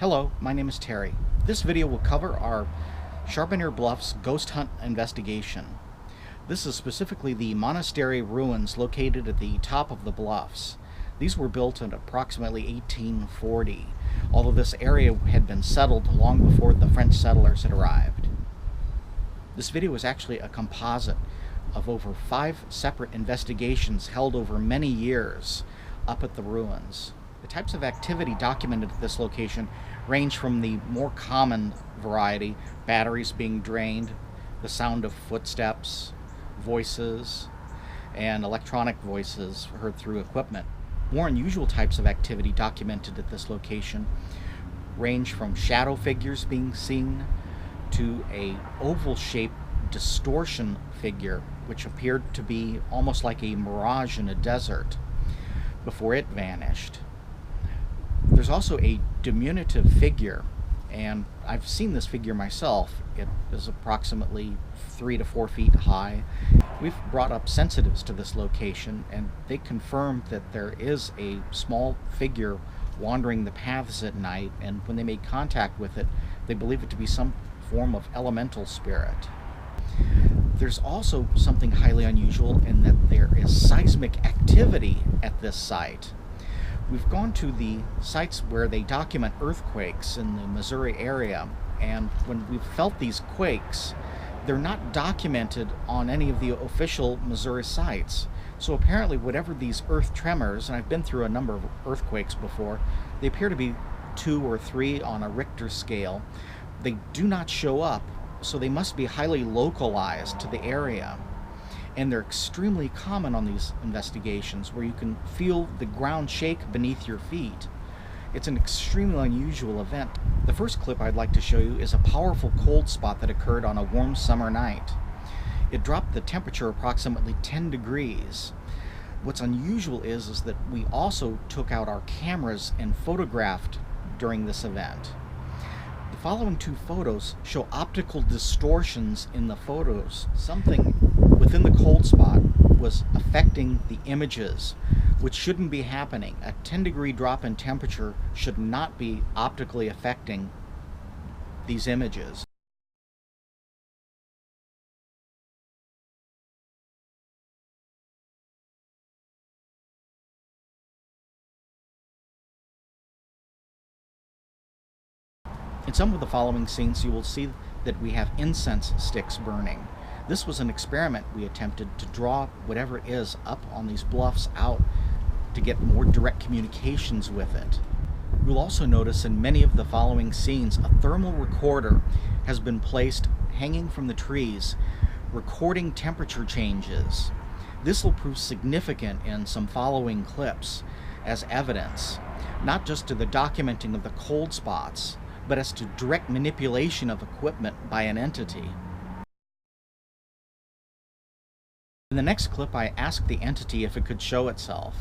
Hello, my name is Terry. This video will cover our Charbonier Bluffs ghost hunt investigation. This is specifically the monastery ruins located at the top of the bluffs. These were built in approximately 1840, although this area had been settled long before the French settlers had arrived. This video is actually a composite of over 5 separate investigations held over many years up at the ruins. The types of activity documented at this location range from the more common variety, batteries being drained, the sound of footsteps, voices, and electronic voices heard through equipment. More unusual types of activity documented at this location range from shadow figures being seen to a oval-shaped distortion figure which appeared to be almost like a mirage in a desert before it vanished. There's also a diminutive figure, and I've seen this figure myself. It is approximately 3 to 4 feet high. We've brought up sensitives to this location, and they confirmed that there is a small figure wandering the paths at night, and when they made contact with it, they believe it to be some form of elemental spirit. There's also something highly unusual in that there is seismic activity at this site. We've gone to the sites where they document earthquakes in the Missouri area, and when we've felt these quakes, they're not documented on any of the official Missouri sites. So apparently whatever these earth tremors, and I've been through a number of earthquakes before, they appear to be 2 or 3 on a Richter scale. They do not show up, so they must be highly localized to the area. And they're extremely common on these investigations, where you can feel the ground shake beneath your feet. It's an extremely unusual event. The first clip I'd like to show you is a powerful cold spot that occurred on a warm summer night. It dropped the temperature approximately 10 degrees. What's unusual is that we also took out our cameras and photographed during this event. The following 2 photos show optical distortions in the photos. Something within the cold spot was affecting the images, which shouldn't be happening. A 10-degree drop in temperature should not be optically affecting these images. In some of the following scenes, you will see that we have incense sticks burning. This was an experiment we attempted to draw whatever it is up on these bluffs out to get more direct communications with it. You'll also notice in many of the following scenes a thermal recorder has been placed hanging from the trees, recording temperature changes. This will prove significant in some following clips as evidence, not just to the documenting of the cold spots, but as to direct manipulation of equipment by an entity. In the next clip, I asked the entity if it could show itself.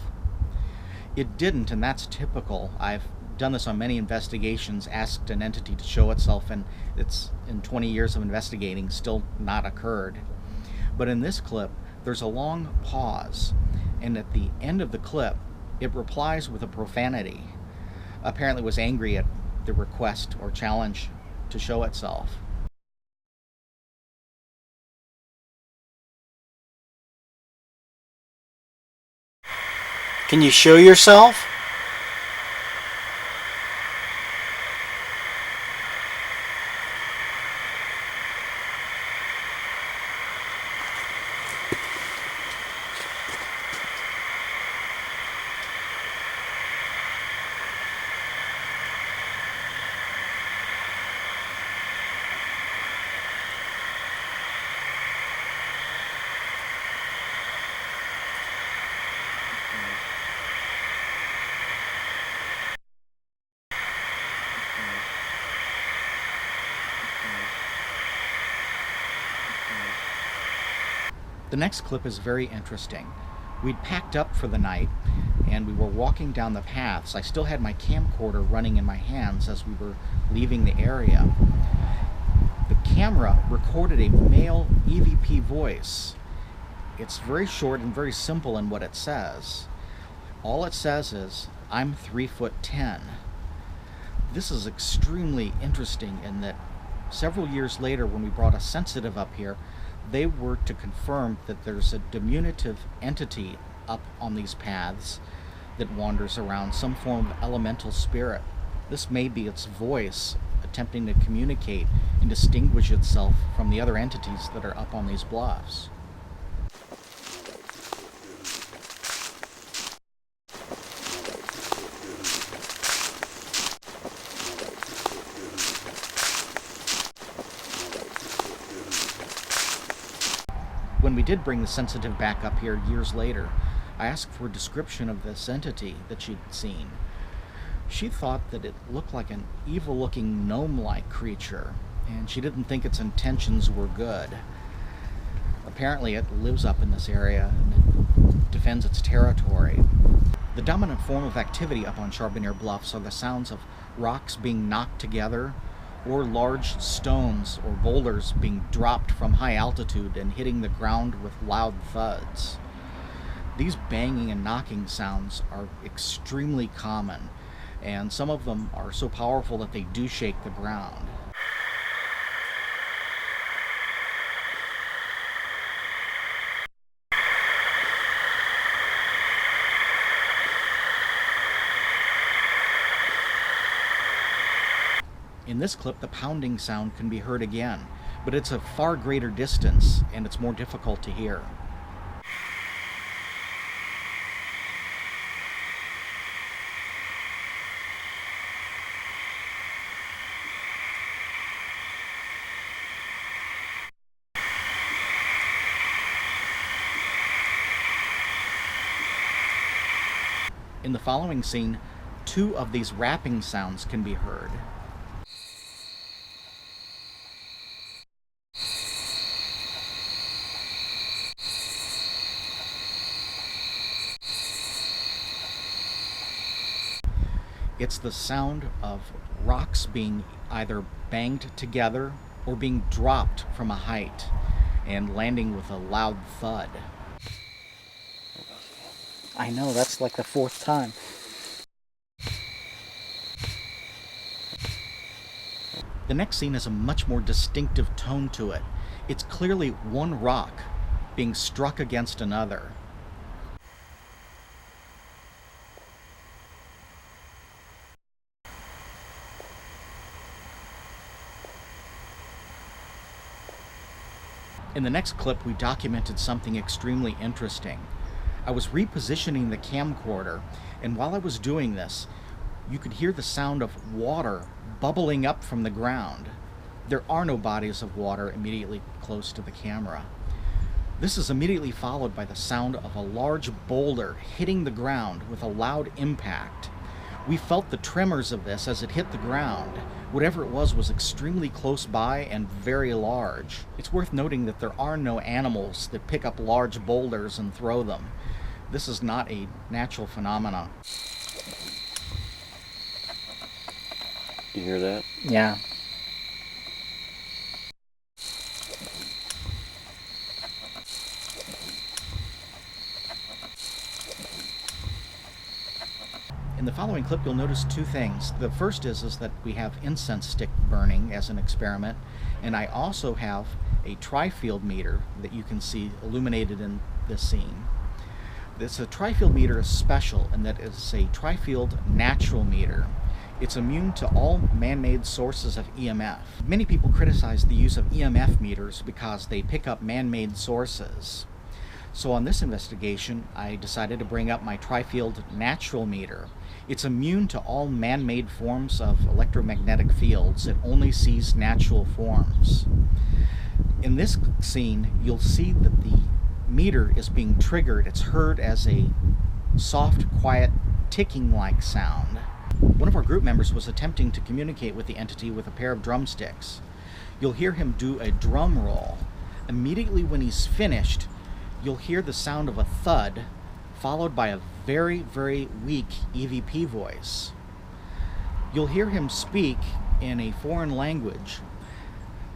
It didn't, and that's typical. I've done this on many investigations, asked an entity to show itself, and it's, in 20 years of investigating, still not occurred. But in this clip, there's a long pause, and at the end of the clip, it replies with a profanity. Apparently it was angry at the request or challenge to show itself. Can you show yourself? The next clip is very interesting. We'd packed up for the night and we were walking down the paths. I still had my camcorder running in my hands as we were leaving the area. The camera recorded a male EVP voice. It's very short and very simple in what it says. All it says is, "I'm 3'10". This is extremely interesting in that several years later, when we brought a sensitive up here, they were to confirm that there's a diminutive entity up on these paths that wanders around, some form of elemental spirit. This may be its voice attempting to communicate and distinguish itself from the other entities that are up on these bluffs. When we did bring the sensitive back up here years later, I asked for a description of this entity that she'd seen. She thought that it looked like an evil-looking gnome-like creature, and she didn't think its intentions were good. Apparently it lives up in this area and it defends its territory. The dominant form of activity up on Charbonier Bluffs are the sounds of rocks being knocked together, or large stones or boulders being dropped from high altitude and hitting the ground with loud thuds. These banging and knocking sounds are extremely common, and some of them are so powerful that they do shake the ground. In this clip, the pounding sound can be heard again, but it's a far greater distance and it's more difficult to hear. In the following scene, 2 of these rapping sounds can be heard. It's the sound of rocks being either banged together or being dropped from a height and landing with a loud thud. I know, that's like the 4th time. The next scene has a much more distinctive tone to it. It's clearly one rock being struck against another. In the next clip, we documented something extremely interesting. I was repositioning the camcorder, and while I was doing this, you could hear the sound of water bubbling up from the ground. There are no bodies of water immediately close to the camera. This is immediately followed by the sound of a large boulder hitting the ground with a loud impact. We felt the tremors of this as it hit the ground. Whatever it was extremely close by and very large. It's worth noting that there are no animals that pick up large boulders and throw them. This is not a natural phenomenon. You hear that? Yeah. In the following clip, you'll notice 2 things. The first is that we have incense stick burning as an experiment, and I also have a tri-field meter that you can see illuminated in this scene. This tri-field meter is special in that it's a tri-field natural meter. It's immune to all man-made sources of EMF. Many people criticize the use of EMF meters because they pick up man-made sources. So on this investigation, I decided to bring up my tri-field natural meter. It's immune to all man-made forms of electromagnetic fields. It only sees natural forms. In this scene, you'll see that the meter is being triggered. It's heard as a soft, quiet, ticking-like sound. One of our group members was attempting to communicate with the entity with a pair of drumsticks. You'll hear him do a drum roll. Immediately when he's finished, you'll hear the sound of a thud, followed by a very, very weak EVP voice. You'll hear him speak in a foreign language,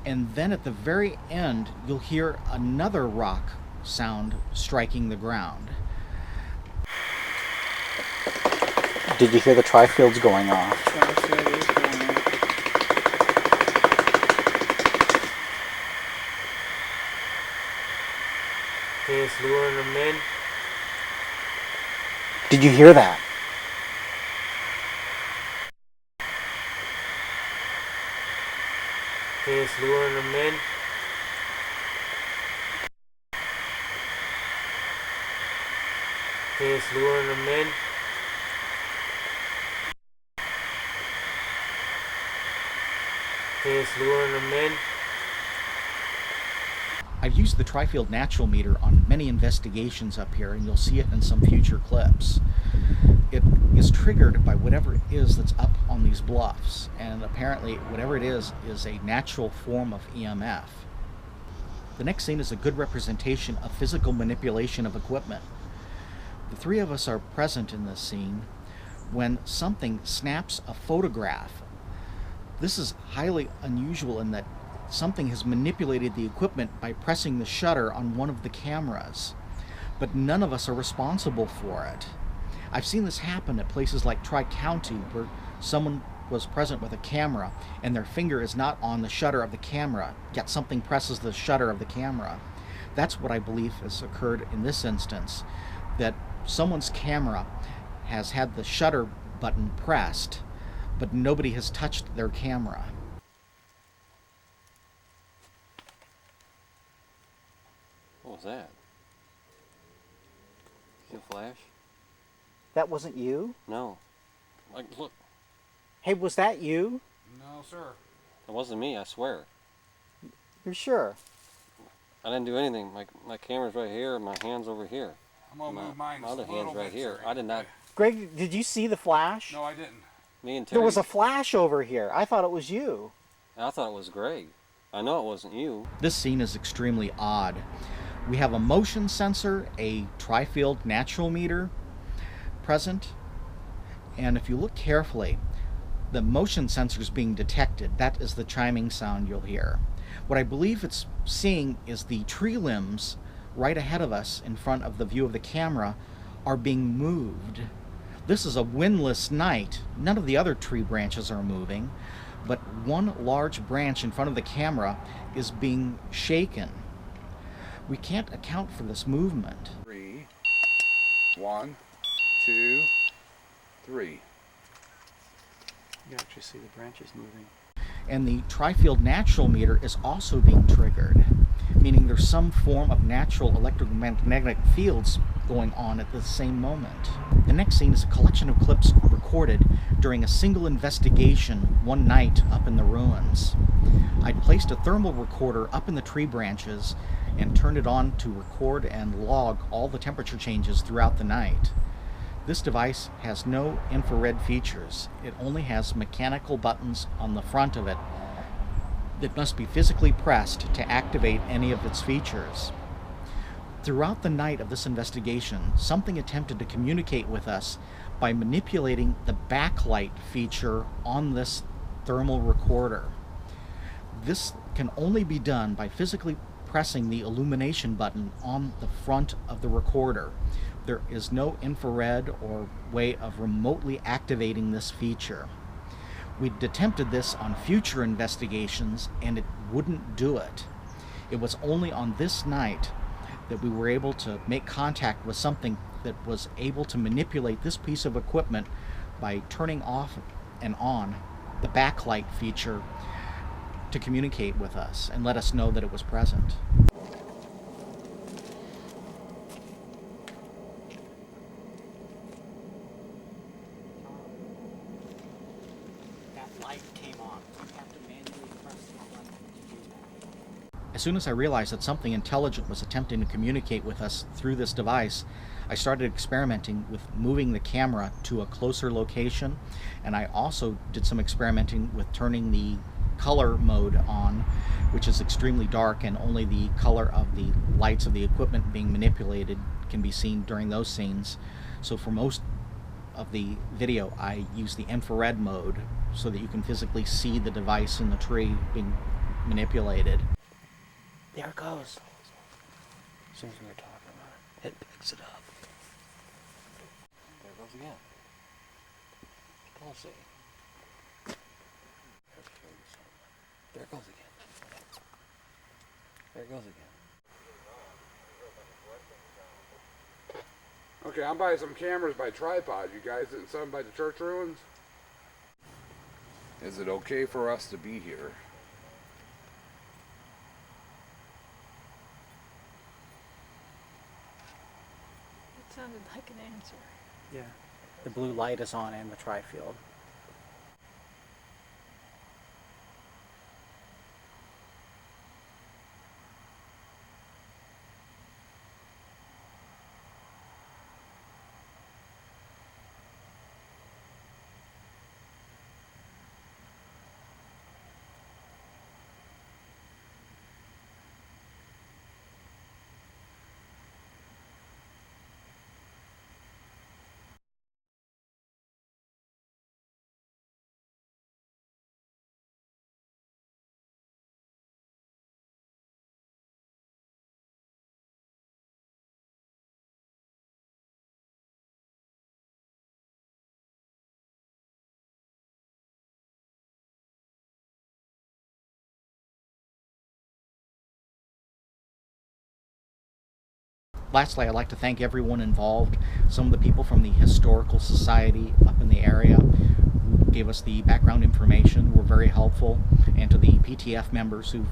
and then at the very end, you'll hear another rock sound striking the ground. Did you hear the tri-fields going off? Tri-field is going He's luring them in. Did you hear that? He's luring them in. He's luring them in. He's luring them in. I've used the tri-field natural meter on many investigations up here, and you'll see it in some future clips. It is triggered by whatever it is that's up on these bluffs, and apparently whatever it is a natural form of EMF. The next scene is a good representation of physical manipulation of equipment. The three of us are present in this scene when something snaps a photograph. This is highly unusual in that something has manipulated the equipment by pressing the shutter on one of the cameras, but none of us are responsible for it. I've seen this happen at places like Tri-County, where someone was present with a camera and their finger is not on the shutter of the camera, yet something presses the shutter of the camera. That's what I believe has occurred in this instance, that someone's camera has had the shutter button pressed, but nobody has touched their camera. What was that? See a flash? That wasn't you? No. Like, look. Hey, was that you? No, sir. It wasn't me, I swear. You're sure? I didn't do anything. My camera's right here, my hand's over here. I'm gonna move mine My just a other little hand's right bit, here. sir. I did not. Greg, did you see the flash? No, I didn't. Me and Terry. There was a flash over here. I thought it was you. I thought it was Greg. I know it wasn't you. This scene is extremely odd. We have a motion sensor, a tri-field natural meter present, and if you look carefully, the motion sensor is being detected. That is the chiming sound you'll hear. What I believe it's seeing is the tree limbs right ahead of us in front of the view of the camera are being moved. This is a windless night. None of the other tree branches are moving, but one large branch in front of the camera is being shaken. We can't account for this movement. 3, 1, 2, 3. You actually see the branches moving. And the tri-field natural meter is also being triggered, meaning there's some form of natural electromagnetic fields going on at the same moment. The next scene is a collection of clips recorded during a single investigation one night up in the ruins. I'd placed a thermal recorder up in the tree branches and turned it on to record and log all the temperature changes throughout the night. This device has no infrared features. It only has mechanical buttons on the front of it that must be physically pressed to activate any of its features. Throughout the night of this investigation, something attempted to communicate with us by manipulating the backlight feature on this thermal recorder. This can only be done by physically pressing the illumination button on the front of the recorder. There is no infrared or way of remotely activating this feature. We'd attempted this on future investigations and it wouldn't do it. It was only on this night that we were able to make contact with something that was able to manipulate this piece of equipment by turning off and on the backlight feature to communicate with us and let us know that it was present. That light came on. You have to manually press the button to do that. As soon as I realized that something intelligent was attempting to communicate with us through this device, I started experimenting with moving the camera to a closer location, and I also did some experimenting with turning the color mode on, which is extremely dark and only the color of the lights of the equipment being manipulated can be seen during those scenes. So for most of the video I use the infrared mode so that you can physically see the device in the tree being manipulated. There it goes. As soon as we were talking about it, it picks it up. There it goes again. I'll see. There it goes again. There it goes again. Okay, I'm by some cameras by tripod. You guys didn't set them by the church ruins? Is it okay for us to be here? It sounded like an answer. Yeah. The blue light is on in the tri-field. Lastly, I'd like to thank everyone involved, some of the people from the Historical Society up in the area who gave us the background information, were very helpful, and to the PTF members who've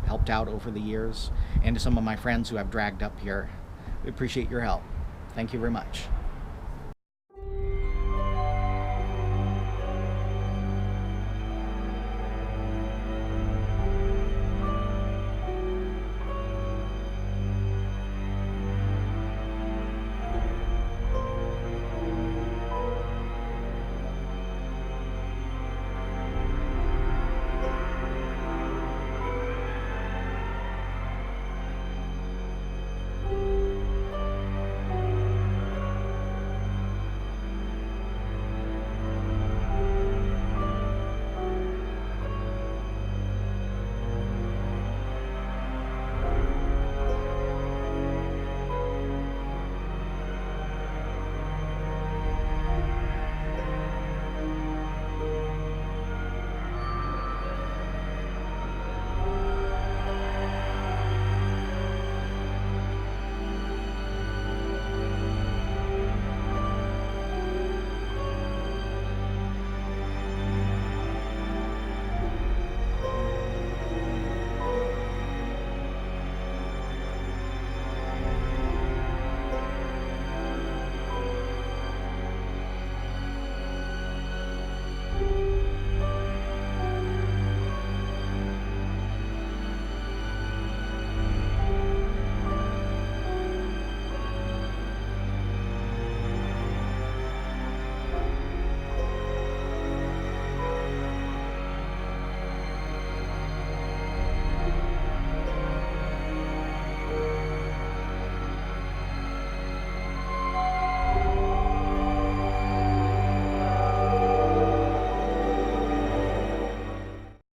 helped out over the years, and to some of my friends who I've dragged up here. We appreciate your help. Thank you very much.